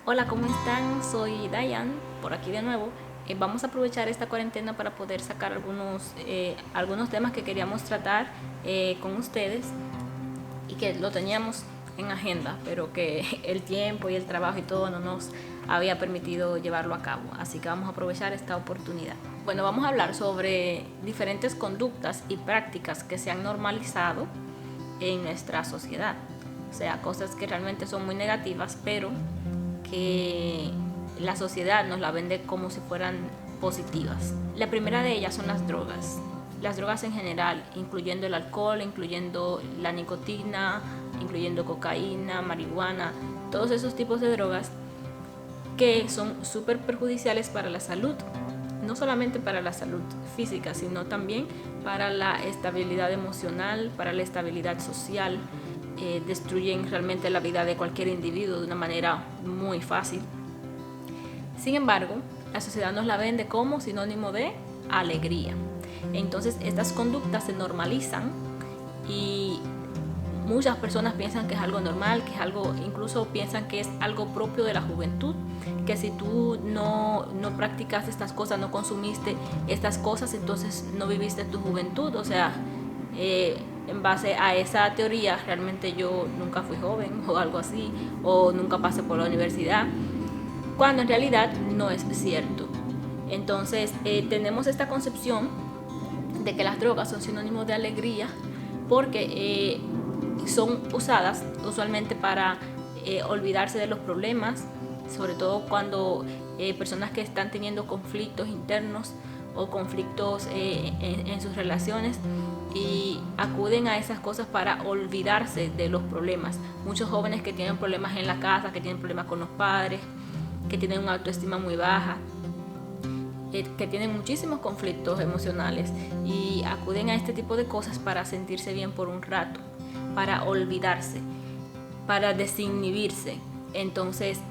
Hola, ¿cómo están? Soy Dayan, por aquí de nuevo. Vamos a aprovechar esta cuarentena para poder sacar algunos temas que queríamos tratar con ustedes y que lo teníamos en agenda, pero que el tiempo y el trabajo y todo no nos había permitido llevarlo a cabo. Así que vamos a aprovechar esta oportunidad. Bueno, vamos a hablar sobre diferentes conductas y prácticas que se han normalizado en nuestra sociedad. O sea, cosas que realmente son muy negativas, pero que la sociedad nos la vende como si fueran positivas. La primera de ellas son las drogas. Las drogas en general, incluyendo el alcohol, incluyendo la nicotina, incluyendo cocaína, marihuana, todos esos tipos de drogas que son súper perjudiciales para la salud. No solamente para la salud física, sino también para la estabilidad emocional, para la estabilidad social. Destruyen realmente la vida de cualquier individuo de una manera muy fácil. Sin embargo, la sociedad nos la vende como sinónimo de alegría. Entonces estas conductas se normalizan y muchas personas piensan que es algo normal, que es algo, incluso piensan que es algo propio de la juventud, que si tú no practicaste estas cosas, no consumiste estas cosas, entonces no viviste tu juventud. O sea, en base a esa teoría, realmente yo nunca fui joven o algo así, o nunca pasé por la universidad, cuando en realidad no es cierto. Entonces tenemos esta concepción de que las drogas son sinónimos de alegría porque son usadas usualmente para olvidarse de los problemas, sobre todo cuando personas que están teniendo conflictos internos o conflictos en sus relaciones y acuden a esas cosas para olvidarse de los problemas. Muchos jóvenes que tienen problemas en la casa, que tienen problemas con los padres, que tienen una autoestima muy baja, que tienen muchísimos conflictos emocionales y acuden a este tipo de cosas para sentirse bien por un rato, para olvidarse, para desinhibirse. Entonces,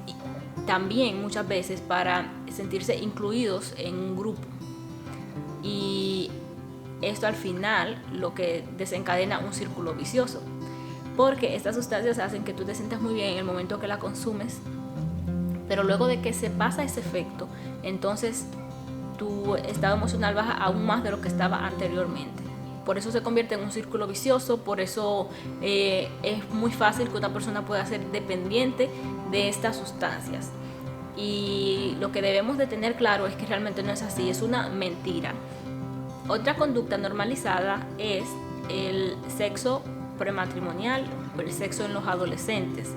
también muchas veces para sentirse incluidos en un grupo. Y esto al final lo que desencadena un círculo vicioso, porque estas sustancias hacen que tú te sientas muy bien en el momento que la consumes, pero luego de que se pasa ese efecto, entonces tu estado emocional baja aún más de lo que estaba anteriormente. Por eso se convierte en un círculo vicioso, por eso es muy fácil que una persona pueda ser dependiente de estas sustancias. Y lo que debemos de tener claro es que realmente no es así, es una mentira. Otra conducta normalizada es el sexo prematrimonial o el sexo en los adolescentes.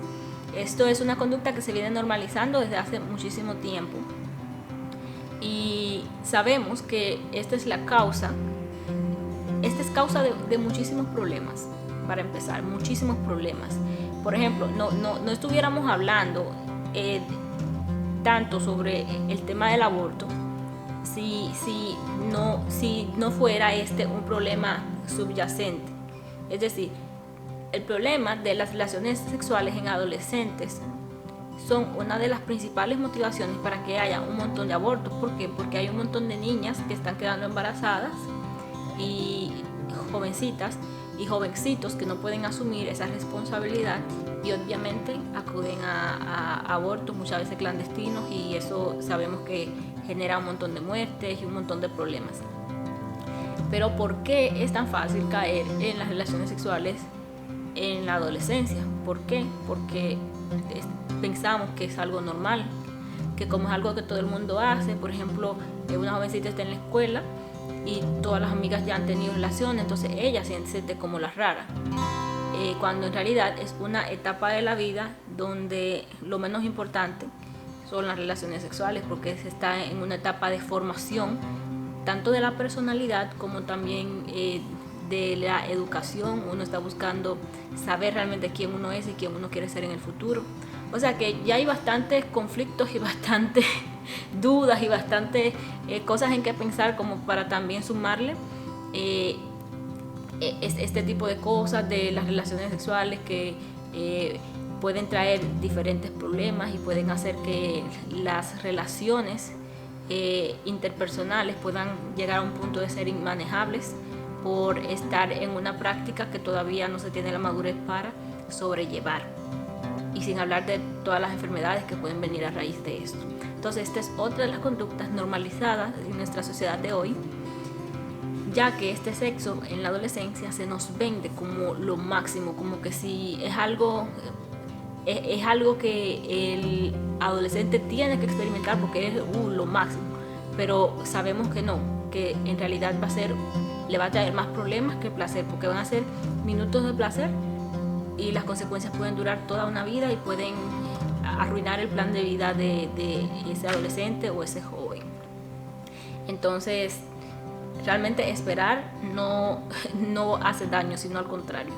Esto es una conducta que se viene normalizando desde hace muchísimo tiempo. Y sabemos que esta es causa de muchísimos problemas. Para empezar, muchísimos problemas. Por ejemplo, no estuviéramos hablando tanto sobre el tema del aborto si no fuera un problema subyacente. Es decir, el problema de las relaciones sexuales en adolescentes son una de las principales motivaciones para que haya un montón de abortos. ¿Por qué? Porque hay un montón de niñas que están quedando embarazadas y jovencitas y jovencitos que no pueden asumir esa responsabilidad y obviamente acuden a abortos muchas veces clandestinos, y eso sabemos que genera un montón de muertes y un montón de problemas. Pero ¿por qué es tan fácil caer en las relaciones sexuales en la adolescencia? ¿Por qué? Porque pensamos que es algo normal, que como es algo que todo el mundo hace. Por ejemplo, una jovencita está en la escuela y todas las amigas ya han tenido relaciones, entonces ella se siente como la rara, cuando en realidad es una etapa de la vida donde lo menos importante son las relaciones sexuales, porque se está en una etapa de formación tanto de la personalidad como también de la educación. Uno está buscando saber realmente quién uno es y quién uno quiere ser en el futuro. O sea que ya hay bastantes conflictos y bastantes dudas y bastantes cosas en que pensar como para también sumarle este tipo de cosas de las relaciones sexuales que pueden traer diferentes problemas y pueden hacer que las relaciones interpersonales puedan llegar a un punto de ser inmanejables por estar en una práctica que todavía no se tiene la madurez para sobrellevar. y sin hablar de todas las enfermedades que pueden venir a raíz de esto. Entonces, esta es otra de las conductas normalizadas en nuestra sociedad de hoy, ya que este sexo en la adolescencia se nos vende como lo máximo, como que si es algo que el adolescente tiene que experimentar porque es lo máximo, pero sabemos que no, que en realidad le va a traer más problemas que placer, porque van a ser minutos de placer y las consecuencias pueden durar toda una vida y pueden arruinar el plan de vida de ese adolescente o ese joven. Entonces, realmente esperar no hace daño, sino al contrario.